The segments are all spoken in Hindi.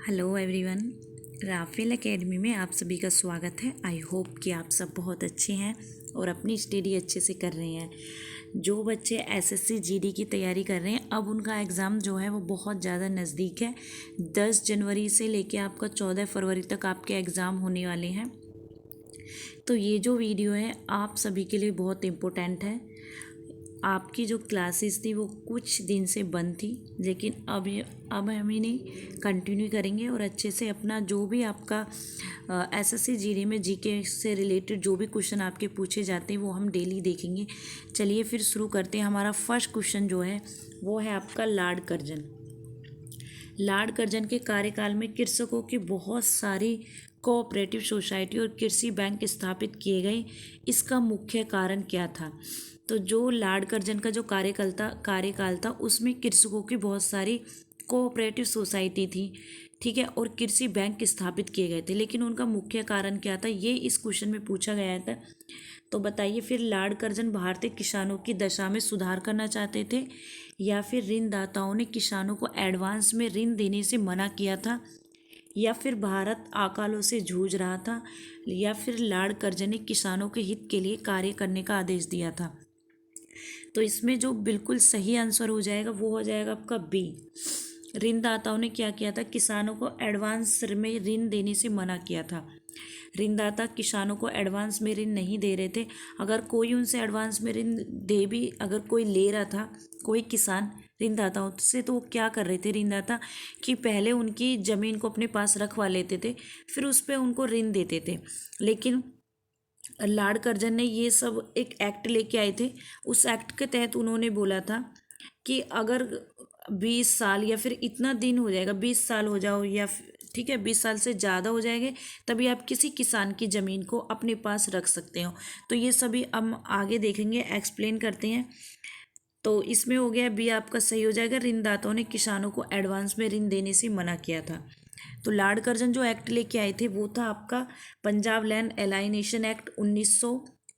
हेलो एवरीवन, राफेल एकेडमी में आप सभी का स्वागत है। आई होप कि आप सब बहुत अच्छे हैं और अपनी स्टडी अच्छे से कर रहे हैं। जो बच्चे एसएससी जीडी की तैयारी कर रहे हैं, अब उनका एग्ज़ाम जो है वो बहुत ज़्यादा नज़दीक है। 10 जनवरी से लेके आपका 14 फरवरी तक आपके एग्ज़ाम होने वाले हैं। तो ये जो वीडियो है आप सभी के लिए बहुत इम्पोर्टेंट है। आपकी जो क्लासेस थी वो कुछ दिन से बंद थी, लेकिन अब हम इन्हें कंटिन्यू करेंगे और अच्छे से अपना जो भी आपका एसएससी जीडी में जीके से रिलेटेड जो भी क्वेश्चन आपके पूछे जाते हैं वो हम डेली देखेंगे। चलिए फिर शुरू करते हैं। हमारा फर्स्ट क्वेश्चन जो है वो है आपका लॉर्ड कर्जन। लॉर्ड कर्जन के कार्यकाल में कृषकों की बहुत सारी कोऑपरेटिव सोसाइटी और कृषि बैंक स्थापित किए गए। इसका मुख्य कारण क्या था? तो जो लॉर्ड कर्जन का जो कार्यकाल था उसमें कृषकों की बहुत सारी कोऑपरेटिव सोसाइटी थी, ठीक है, और कृषि बैंक स्थापित किए गए थे। लेकिन उनका मुख्य कारण क्या था, ये इस क्वेश्चन में पूछा गया था। तो बताइए फिर लॉर्ड कर्जन भारतीय किसानों की दशा में सुधार करना चाहते थे, या फिर ऋणदाताओं ने किसानों को एडवांस में ऋण देने से मना किया था, या फिर भारत अकालों से जूझ रहा था, या फिर लॉर्ड कर्जन ने किसानों के हित के लिए कार्य करने का आदेश दिया था? तो इसमें जो बिल्कुल सही आंसर हो जाएगा वो हो जाएगा आपका बी। ऋणदाताओं ने क्या किया था, किसानों को एडवांस में ऋण देने से मना किया था। ऋणदाता किसानों को एडवांस में ऋण नहीं दे रहे थे। अगर कोई उनसे एडवांस में ऋण दे भी, अगर कोई ले रहा था, कोई किसान ऋणदाताओं से, तो वो क्या कर रहे थे ऋणदाता कि पहले उनकी ज़मीन को अपने पास रखवा लेते थे, फिर उस पर उनको ऋण देते थे। लेकिन लॉर्ड कर्जन ने ये सब एक एक्ट लेके आए थे। उस एक्ट के तहत उन्होंने बोला था कि अगर 20 साल या फिर इतना दिन हो जाएगा, 20 साल हो जाओ या ठीक है 20 साल से ज़्यादा हो जाएंगे, तभी आप किसी किसान की ज़मीन को अपने पास रख सकते हो। तो ये सभी हम आगे देखेंगे, एक्सप्लेन करते हैं। तो इसमें हो गया बी आपका सही हो जाएगा, ऋणदाताओं ने किसानों को एडवांस में ऋण देने से मना किया था। तो लॉर्ड कर्जन जो एक्ट लेके आए थे वो था आपका पंजाब लैंड एलाइनेशन एक्ट 1900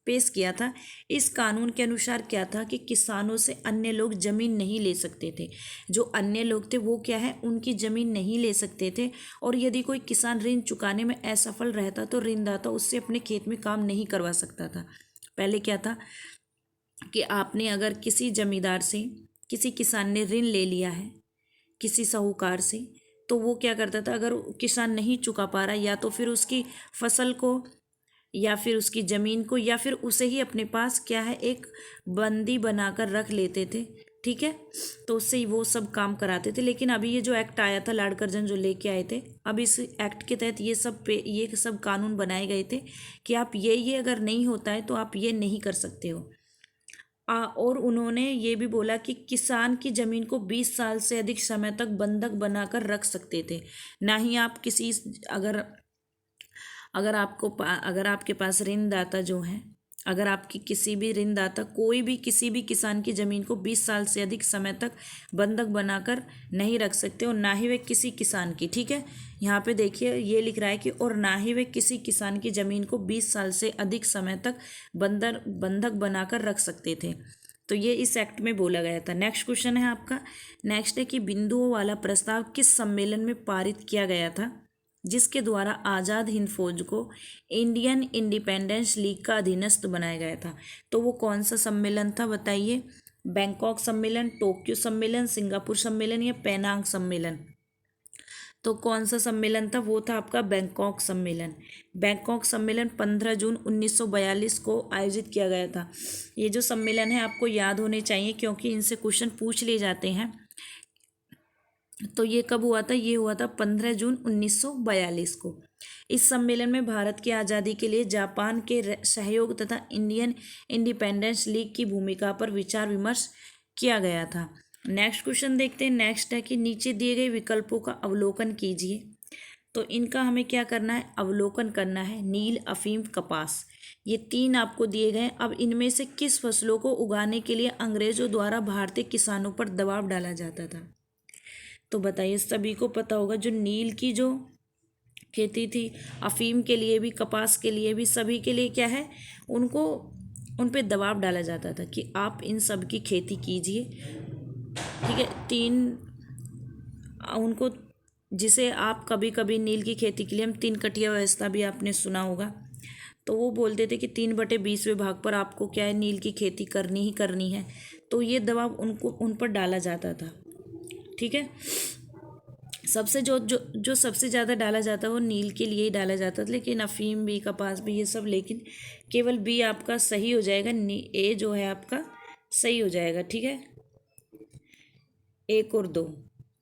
पेश किया था। इस कानून के अनुसार क्या था कि किसानों से अन्य लोग जमीन नहीं ले सकते थे। जो अन्य लोग थे वो क्या है, उनकी जमीन नहीं ले सकते थे। और यदि कोई किसान ऋण चुकाने में असफल रहता तो ऋणदाता उससे अपने खेत में काम नहीं करवा सकता था। पहले क्या था कि आपने अगर किसी जमींदार से, किसी किसान ने ऋण ले लिया है किसी साहूकार से, तो वो क्या करता था, अगर किसान नहीं चुका पा रहा, या तो फिर उसकी फसल को या फिर उसकी ज़मीन को या फिर उसे ही अपने पास क्या है एक बंदी बनाकर रख लेते थे, ठीक है, तो उससे ही वो सब काम कराते थे। लेकिन अभी ये जो एक्ट आया था लॉर्ड कर्जन जो लेके आए थे, अब इस एक्ट के तहत ये सब कानून बनाए गए थे कि आप ये अगर नहीं होता है तो आप ये नहीं कर सकते हो। और उन्होंने ये भी बोला कि किसान की ज़मीन को 20 साल से अधिक समय तक बंधक बनाकर रख सकते थे। ना ही आप किसी अगर अगर आपके पास ऋणदाता जो है, अगर आपकी किसी भी ऋणदाता कोई भी किसी भी किसान की ज़मीन को 20 साल से अधिक समय तक बंधक बनाकर नहीं रख सकते, और ना ही वे किसी किसान की, ठीक है, यहाँ पे देखिए ये लिख रहा है कि और ना ही वे किसी किसान की ज़मीन को 20 साल से अधिक समय तक बंधक बनाकर रख सकते थे। तो ये इस एक्ट में बोला गया था। नेक्स्ट क्वेश्चन है आपका, नेक्स्ट है कि बिंदुओं वाला प्रस्ताव किस सम्मेलन में पारित किया गया था जिसके द्वारा आज़ाद हिंद फौज को इंडियन इंडिपेंडेंस लीग का अधीनस्थ बनाया गया था? तो वो कौन सा सम्मेलन था बताइए? बैंकॉक सम्मेलन, टोक्यो सम्मेलन, सिंगापुर सम्मेलन या पेनांग सम्मेलन? तो कौन सा सम्मेलन था? वो था आपका बैंकॉक सम्मेलन। बैंकॉक सम्मेलन 15 जून 1942 को आयोजित किया गया था। ये जो सम्मेलन है आपको याद होने चाहिए क्योंकि इनसे क्वेश्चन पूछ लिए जाते हैं। तो ये कब हुआ था? ये हुआ था 15 जून 1942 को। इस सम्मेलन में भारत की आज़ादी के लिए जापान के सहयोग तथा इंडियन इंडिपेंडेंस लीग की भूमिका पर विचार विमर्श किया गया था। नेक्स्ट क्वेश्चन देखते हैं। नेक्स्ट है कि नीचे दिए गए विकल्पों का अवलोकन कीजिए। तो इनका हमें क्या करना है? अवलोकन करना है। नील, अफीम, कपास, ये 3 आपको दिए गए। अब इनमें से किस फसलों को उगाने के लिए अंग्रेजों द्वारा भारतीय किसानों पर दबाव डाला जाता था? तो बताइए, सभी को पता होगा जो नील की जो खेती थी, अफीम के लिए भी, कपास के लिए भी, सभी के लिए क्या है, उनको उन पे दबाव डाला जाता था कि आप इन सब की खेती कीजिए, ठीक है। 3 उनको जिसे आप कभी कभी नील की खेती के लिए हम 3 कटिया व्यवस्था भी आपने सुना होगा। तो वो बोलते थे कि 3/20वें भाग पर आपको क्या है, नील की खेती करनी ही करनी है। तो ये दबाव उन पर डाला जाता था। ठीक है। सबसे जो जो जो सबसे ज़्यादा डाला जाता है वो नील के लिए ही डाला जाता था, लेकिन अफीम भी, कपास भी, ये सब, लेकिन केवल बी आपका सही हो जाएगा। ए जो है आपका सही हो जाएगा। ठीक है, 1 और 2।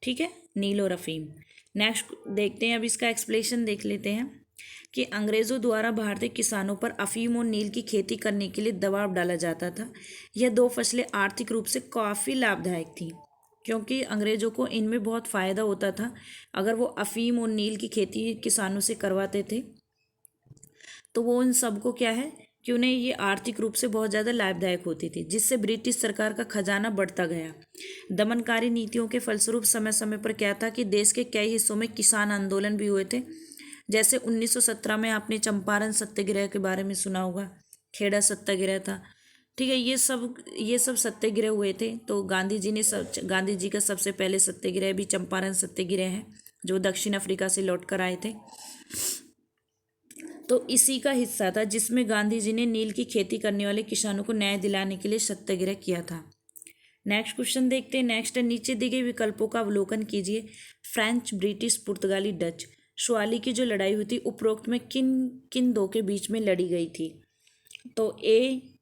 ठीक है, नील और अफीम। नेक्स्ट देखते हैं, अब इसका एक्सप्लेनेशन देख लेते हैं कि अंग्रेज़ों द्वारा भारतीय किसानों पर अफीम और नील की खेती करने के लिए दबाव डाला जाता था। यह दो फसलें आर्थिक रूप से काफ़ी लाभदायक थीं, क्योंकि अंग्रेज़ों को इनमें बहुत फ़ायदा होता था। अगर वो अफीम और नील की खेती किसानों से करवाते थे तो वो उन सबको क्या है कि उन्हें ये आर्थिक रूप से बहुत ज़्यादा लाभदायक होती थी, जिससे ब्रिटिश सरकार का खजाना बढ़ता गया। दमनकारी नीतियों के फलस्वरूप समय समय पर क्या था कि देश के कई हिस्सों में किसान आंदोलन भी हुए थे। जैसे 1917 में आपने चंपारण सत्याग्रह के बारे में सुना होगा, खेड़ा सत्याग्रह था। ठीक है, ये सब सत्याग्रह हुए थे। तो गांधी जी का सबसे पहले सत्याग्रह भी चंपारण सत्याग्रह है, जो दक्षिण अफ्रीका से लौट कर आए थे। तो इसी का हिस्सा था जिसमें गांधी जी ने नील की खेती करने वाले किसानों को न्याय दिलाने के लिए सत्याग्रह किया था। नेक्स्ट क्वेश्चन देखते हैं। नेक्स्ट है, नीचे दिए गए विकल्पों का अवलोकन कीजिए। फ्रेंच, ब्रिटिश, पुर्तगाली, डच। शुआली की जो लड़ाई हुई थी उपरोक्त में किन किन दो के बीच में लड़ी गई थी? तो ए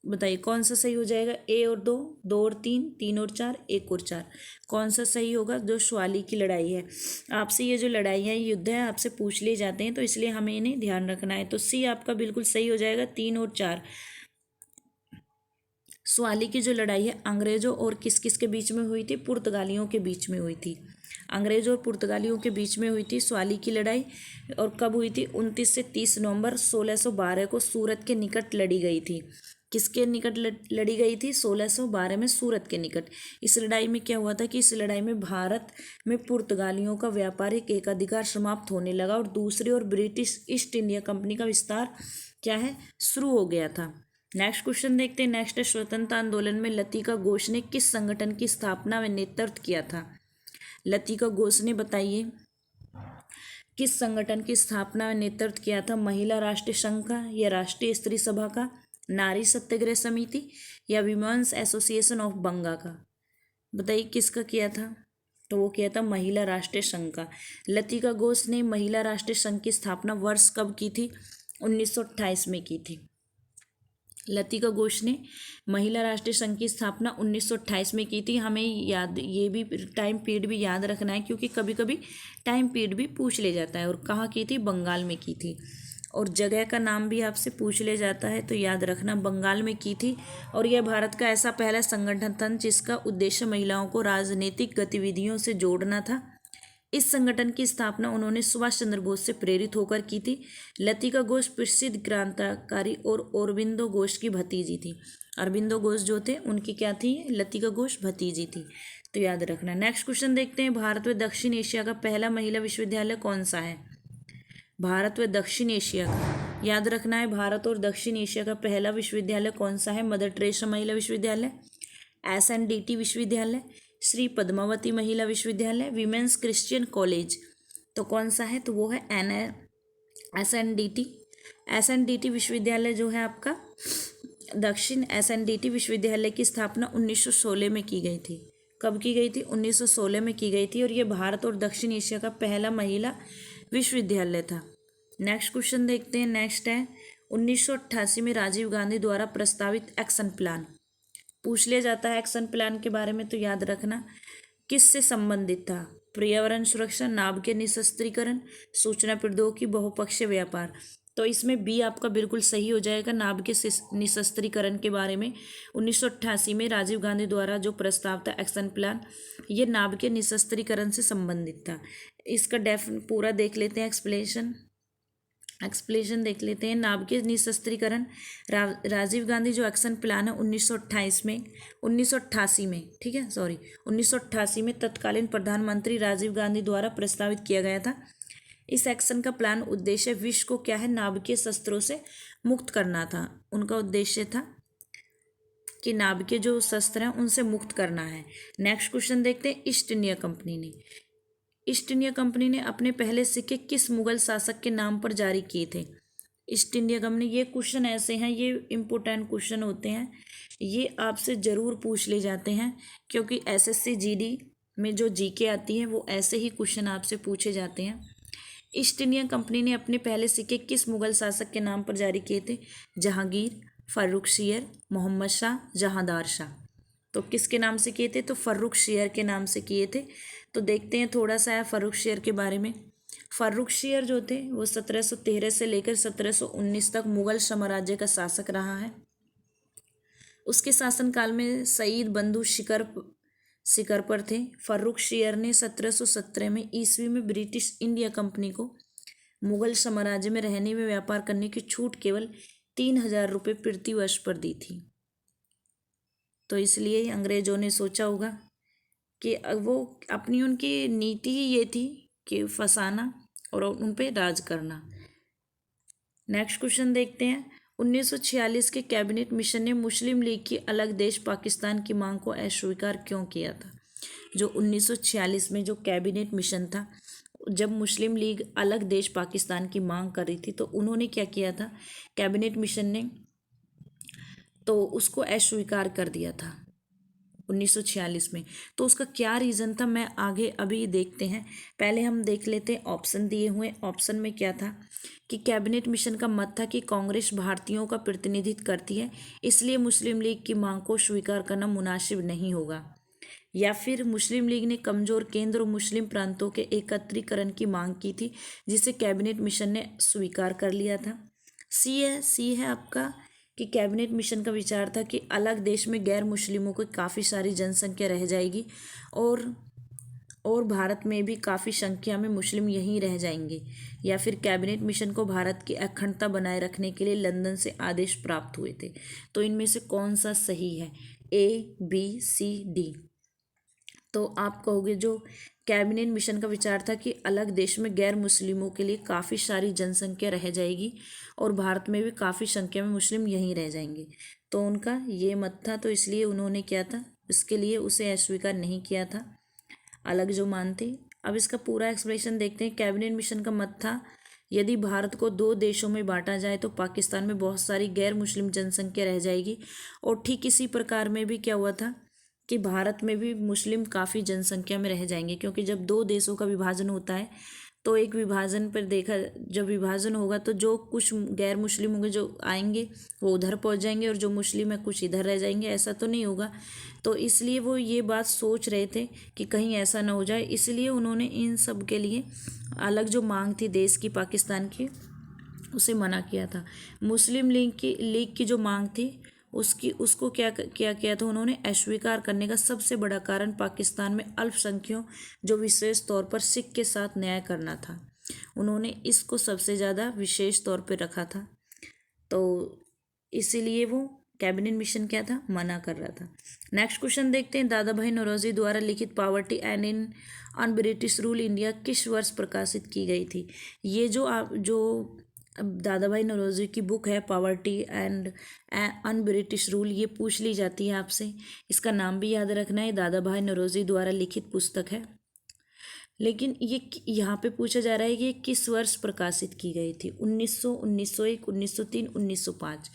बताइए कौन सा सही हो जाएगा? 1 और 2, 2 और 3, 3 और 4, 1 और 4। कौन सा सही होगा? जो शुआली की लड़ाई है। आपसे ये जो लड़ाई है, युद्ध है, आपसे पूछ लिए जाते हैं, तो इसलिए हमें इन्हें ध्यान रखना है। तो सी आपका बिल्कुल सही हो जाएगा, 3 और 4। शुआली की जो लड़ाई है अंग्रेजों और किस किस के बीच में हुई थी? पुर्तगालियों के बीच में हुई थी। अंग्रेजों और पुर्तगालियों के बीच में हुई थी शुआली की लड़ाई। और कब हुई थी? 29 से 30 नवंबर 1612 को सूरत के निकट लड़ी गई थी। किसके निकट लड़ी गई थी? 1612 में सूरत के निकट। इस लड़ाई में क्या हुआ था कि इस लड़ाई में भारत में पुर्तगालियों का व्यापारिक एकाधिकार समाप्त होने लगा और दूसरी ओर ब्रिटिश ईस्ट इंडिया कंपनी का विस्तार क्या है, शुरू हो गया था। नेक्स्ट क्वेश्चन देखते हैं। नेक्स्ट है, स्वतंत्रता आंदोलन में लतिका घोष ने किस संगठन की स्थापना व नेतृत्व किया था? लतिका घोष ने बताइए किस संगठन की स्थापना व नेतृत्व किया था? महिला राष्ट्रीय संघ का, या राष्ट्रीय स्त्री सभा का, नारी सत्याग्रह समिति, या विमेंस एसोसिएशन ऑफ बंगा का? बताइए किसका किया था? तो वो किया था महिला राष्ट्रीय संघ का। लतिका घोष ने महिला राष्ट्रीय संघ की स्थापना वर्ष कब की थी? 1928 में की थी। लतिका घोष ने महिला राष्ट्रीय संघ की स्थापना 1928 में की थी। हमें याद, ये भी टाइम पीरियड भी याद रखना है, क्योंकि कभी कभी टाइम पीरियड भी पूछ ले जाता है। और कहाँ की थी? बंगाल में की थी। और जगह का नाम भी आपसे पूछ ले जाता है, तो याद रखना बंगाल में की थी। और यह भारत का ऐसा पहला संगठन था जिसका उद्देश्य महिलाओं को राजनीतिक गतिविधियों से जोड़ना था। इस संगठन की स्थापना उन्होंने सुभाष चंद्र बोस से प्रेरित होकर की थी। लतिका घोष प्रसिद्ध क्रांतिकारी और अरबिंदो घोष की भतीजी थी। अरबिंदो घोष जो थे उनकी क्या थी? लतिका घोष भतीजी थी। तो याद रखना। नेक्स्ट क्वेश्चन देखते हैं। भारत व दक्षिण एशिया का पहला महिला विश्वविद्यालय कौन सा है? भारत व दक्षिण एशिया का याद रखना है। भारत और दक्षिण एशिया का पहला विश्वविद्यालय कौन सा है? मदर टेरेसा महिला विश्वविद्यालय, SNDT विश्वविद्यालय, श्री पद्मावती महिला विश्वविद्यालय, विमेंस क्रिश्चियन कॉलेज। तो कौन सा है? तो वो है SNDT। SNDT विश्वविद्यालय जो है आपका दक्षिण SNDT विश्वविद्यालय की स्थापना 1916 में की गई थी। कब की गई थी? 1916 में की गई थी। और ये भारत और दक्षिण एशिया का पहला महिला विश्वविद्यालय था। नेक्स्ट क्वेश्चन देखते हैं। नेक्स्ट है, 1988 में राजीव गांधी द्वारा प्रस्तावित एक्शन प्लान पूछ लिया जाता है। एक्शन प्लान के बारे में तो याद रखना किससे संबंधित था? पर्यावरण सुरक्षा, नाभिकीय निशस्त्रीकरण, सूचना प्रौद्योगिकी, बहुपक्षीय व्यापार। तो इसमें बी आपका बिल्कुल सही हो जाएगा। नाभिकीय निशस्त्रीकरण के बारे में 1988 में राजीव गांधी द्वारा जो प्रस्ताव था एक्शन प्लान, ये नाभिकीय निशस्त्रीकरण से संबंधित था। इसका पूरा देख लेते हैं। एक्सप्लेनेशन देख लेते हैं। नाभिकीय निशस्त्रीकरण, राजीव गांधी जो एक्शन प्लान है 1988 में, ठीक है, 1988 में तत्कालीन प्रधानमंत्री राजीव गांधी द्वारा प्रस्तावित किया गया था। इस एक्शन का प्लान उद्देश्य विश्व को क्या है? नाभिकीय शस्त्रों से मुक्त करना था। उनका उद्देश्य था कि नाभिकीय जो शस्त्र हैं उनसे मुक्त करना है। नेक्स्ट क्वेश्चन देखते हैं। ईस्ट इंडिया कंपनी ने ईस्ट इंडिया कंपनी ने अपने पहले सिक्के किस मुगल शासक के नाम पर जारी किए थे? ईस्ट इंडिया कंपनी, ये क्वेश्चन ऐसे हैं, ये इम्पोर्टेंट क्वेश्चन होते हैं, ये आपसे ज़रूर पूछ ले जाते हैं, क्योंकि एसएससी जीडी में जो जीके आती है वो ऐसे ही क्वेश्चन आपसे पूछे जाते हैं। ईस्ट इंडिया कंपनी ने अपने पहले सिक्के किस मुगल शासक के नाम पर जारी किए थे? जहांगीर, फर्रुखशियर, मोहम्मद शाह, जहांदार शाह। तो किसके नाम से किए थे? तो फर्रुखशियर के नाम से किए थे। तो देखते हैं थोड़ा सा है फर्रुखशियर के बारे में। फर्रुखशियर जो थे वो 1713 से लेकर 1719 तक मुगल साम्राज्य का शासक रहा है। उसके शासनकाल में सईद बंधु शिकर पर थे। फर्रुखशियर ने 1717 में ईस्वी में ब्रिटिश इंडिया कंपनी को मुगल साम्राज्य में रहने में व्यापार करने की छूट केवल 3000 रुपये प्रति वर्ष पर दी थी। तो इसलिए अंग्रेजों ने सोचा होगा कि वो अपनी उनकी नीति ही ये थी कि फंसाना और उन पे राज करना। नेक्स्ट क्वेश्चन देखते हैं। 1946 के कैबिनेट मिशन ने मुस्लिम लीग की अलग देश पाकिस्तान की मांग को अस्वीकार क्यों किया था? जो 1946 में जो कैबिनेट मिशन था, जब मुस्लिम लीग अलग देश पाकिस्तान की मांग कर रही थी तो उन्होंने क्या किया था, कैबिनेट मिशन ने तो उसको अस्वीकार कर दिया था 1946 में। तो उसका क्या रीज़न था, मैं आगे अभी देखते हैं। पहले हम देख लेते हैं ऑप्शन दिए हुए। ऑप्शन में क्या था कि कैबिनेट मिशन का मत था कि कांग्रेस भारतीयों का प्रतिनिधित्व करती है, इसलिए मुस्लिम लीग की मांग को स्वीकार करना मुनासिब नहीं होगा। या फिर मुस्लिम लीग ने कमज़ोर केंद्र और मुस्लिम प्रांतों के एकत्रीकरण की मांग की थी, जिसे कैबिनेट मिशन ने स्वीकार कर लिया था। सी है आपका कि कैबिनेट मिशन का विचार था कि अलग देश में गैर मुस्लिमों की काफ़ी सारी जनसंख्या रह जाएगी और भारत में भी काफ़ी संख्या में मुस्लिम यहीं रह जाएंगे। या फिर कैबिनेट मिशन को भारत की अखंडता बनाए रखने के लिए लंदन से आदेश प्राप्त हुए थे। तो इनमें से कौन सा सही है? ए, बी, सी, डी। तो आप कहोगे जो कैबिनेट मिशन का विचार था कि अलग देश में गैर मुस्लिमों के लिए काफ़ी सारी जनसंख्या रह जाएगी और भारत में भी काफ़ी संख्या में मुस्लिम यहीं रह जाएंगे, तो उनका ये मत था। तो इसलिए उन्होंने क्या था, इसके लिए उसे अस्वीकार नहीं किया था, अलग जो मानते। अब इसका पूरा एक्सप्लेनेशन देखते हैं। कैबिनेट मिशन का मत था यदि भारत को दो देशों में बांटा जाए तो पाकिस्तान में बहुत सारी गैर मुस्लिम जनसंख्या रह जाएगी। और ठीक इसी प्रकार में भी क्या हुआ था कि भारत में भी मुस्लिम काफ़ी जनसंख्या में रह जाएंगे, क्योंकि जब दो देशों का विभाजन होता है तो एक विभाजन पर देखा, जब विभाजन होगा तो जो कुछ गैर मुस्लिम होंगे जो आएंगे वो उधर पहुंच जाएंगे और जो मुस्लिम है कुछ इधर रह जाएंगे, ऐसा तो नहीं होगा। तो इसलिए वो ये बात सोच रहे थे कि कहीं ऐसा ना हो जाए, इसलिए उन्होंने इन सब के लिए अलग जो मांग थी देश की पाकिस्तान की उसे मना किया था। मुस्लिम लीग की जो मांग थी उसको क्या किया था उन्होंने अस्वीकार करने का सबसे बड़ा कारण पाकिस्तान में अल्पसंख्यों जो विशेष तौर पर सिख के साथ न्याय करना था। उन्होंने इसको सबसे ज़्यादा विशेष तौर पर रखा था, तो इसीलिए वो कैबिनेट मिशन क्या था, मना कर रहा था। नेक्स्ट क्वेश्चन देखते हैं। दादा भाई नौरोजी द्वारा लिखित poverty and in un British rule India किस वर्ष प्रकाशित की गई थी? ये जो दादा भाई नौरोजी की बुक है poverty and un British rule, ये पूछ ली जाती है आपसे। इसका नाम भी याद रखना है, दादा भाई नौरोजी द्वारा लिखित पुस्तक है। लेकिन ये यहाँ पे पूछा जा रहा है कि ये किस वर्ष प्रकाशित की गई थी? 1900, 1901, 1903, 1905।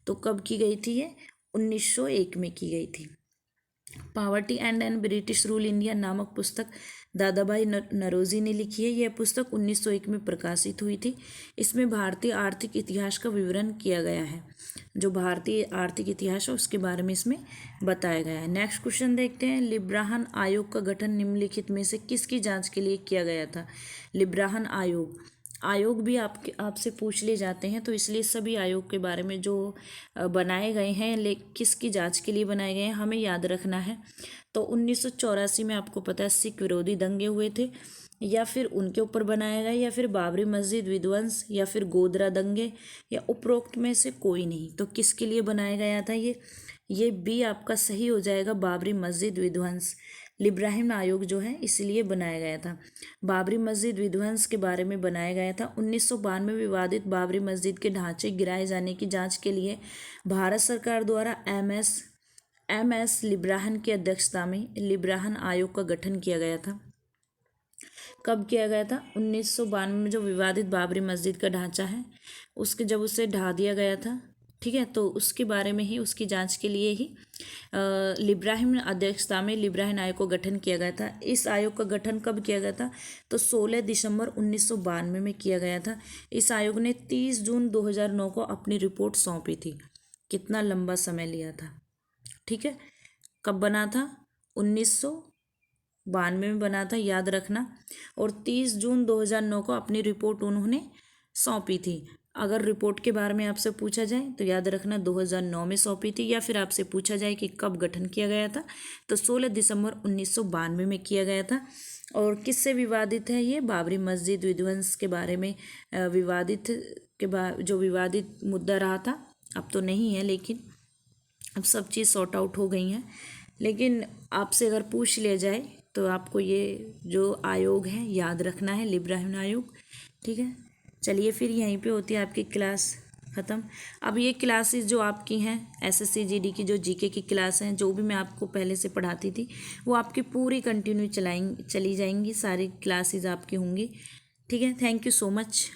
तो कब की गई थी ये? 1901 में की गई थी। Poverty and un British rule India नामक पुस्तक दादा भाई नौरोजी ने लिखी है। यह पुस्तक 1901 में प्रकाशित हुई थी। इसमें भारतीय आर्थिक इतिहास का विवरण किया गया है। जो भारतीय आर्थिक इतिहास है उसके बारे में इसमें बताया गया है। नेक्स्ट क्वेश्चन देखते हैं। लिब्राहन आयोग का गठन निम्नलिखित में से किसकी जांच के लिए किया गया था? लिब्राहन आयोग भी आपसे पूछ ले जाते हैं, तो इसलिए सभी आयोग के बारे में जो बनाए गए हैं किसकी जांच के लिए बनाए गए हैं हमें याद रखना है। तो 1984 में आपको पता है सिख विरोधी दंगे हुए थे, या फिर उनके ऊपर बनाया गया, या फिर बाबरी मस्जिद विध्वंस, या फिर गोधरा दंगे, या उपरोक्त में से कोई नहीं। तो किसके लिए बनाया गया था ये बी आपका सही हो जाएगा, बाबरी मस्जिद विध्वंस। लिब्राहन आयोग जो है इसलिए बनाया गया था, बाबरी मस्जिद विध्वंस के बारे में बनाया गया था। 1992 में विवादित बाबरी मस्जिद के ढांचे गिराए जाने की जांच के लिए भारत सरकार द्वारा एम एस लिब्राहन की अध्यक्षता में लिब्राहन आयोग का गठन किया गया था। कब किया गया था? 1992 में जो विवादित बाबरी मस्जिद का ढांचा है उसके जब उसे ढा दिया गया था, ठीक है, तो उसके बारे में ही, उसकी जांच के लिए ही लिब्राहिम अध्यक्षता में लिब्राहिम आयोग का गठन किया गया था। इस आयोग का गठन कब किया गया था? तो 16 दिसंबर 1992 में किया गया था। इस आयोग ने 30 जून 2009 को अपनी रिपोर्ट सौंपी थी। कितना लंबा समय लिया था, ठीक है। कब बना था? 1992 में बना था, याद रखना। और 30 जून 2009 को अपनी रिपोर्ट उन्होंने सौंपी थी। अगर रिपोर्ट के बारे में आपसे पूछा जाए तो याद रखना 2009 में सौंपी थी, या फिर आपसे पूछा जाए कि कब गठन किया गया था तो 16 दिसंबर 1992 में किया गया था। और किससे विवादित है ये? बाबरी मस्जिद विध्वंस के बारे में विवादित जो विवादित मुद्दा रहा था। अब तो नहीं है, लेकिन अब सब चीज़ सॉर्ट आउट हो गई हैं। लेकिन आपसे अगर पूछ लिया जाए तो आपको ये जो आयोग है याद रखना है, लिब्राहिम आयोग, ठीक है। चलिए फिर यहीं पे होती है आपकी क्लास ख़त्म। अब ये क्लासेस जो आपकी हैं एसएससी जीडी की, जो जीके की क्लास हैं, जो भी मैं आपको पहले से पढ़ाती थी वो आपकी पूरी कंटिन्यू चली जाएंगी, सारी क्लासेस आपकी होंगी, ठीक है। Thank you so much.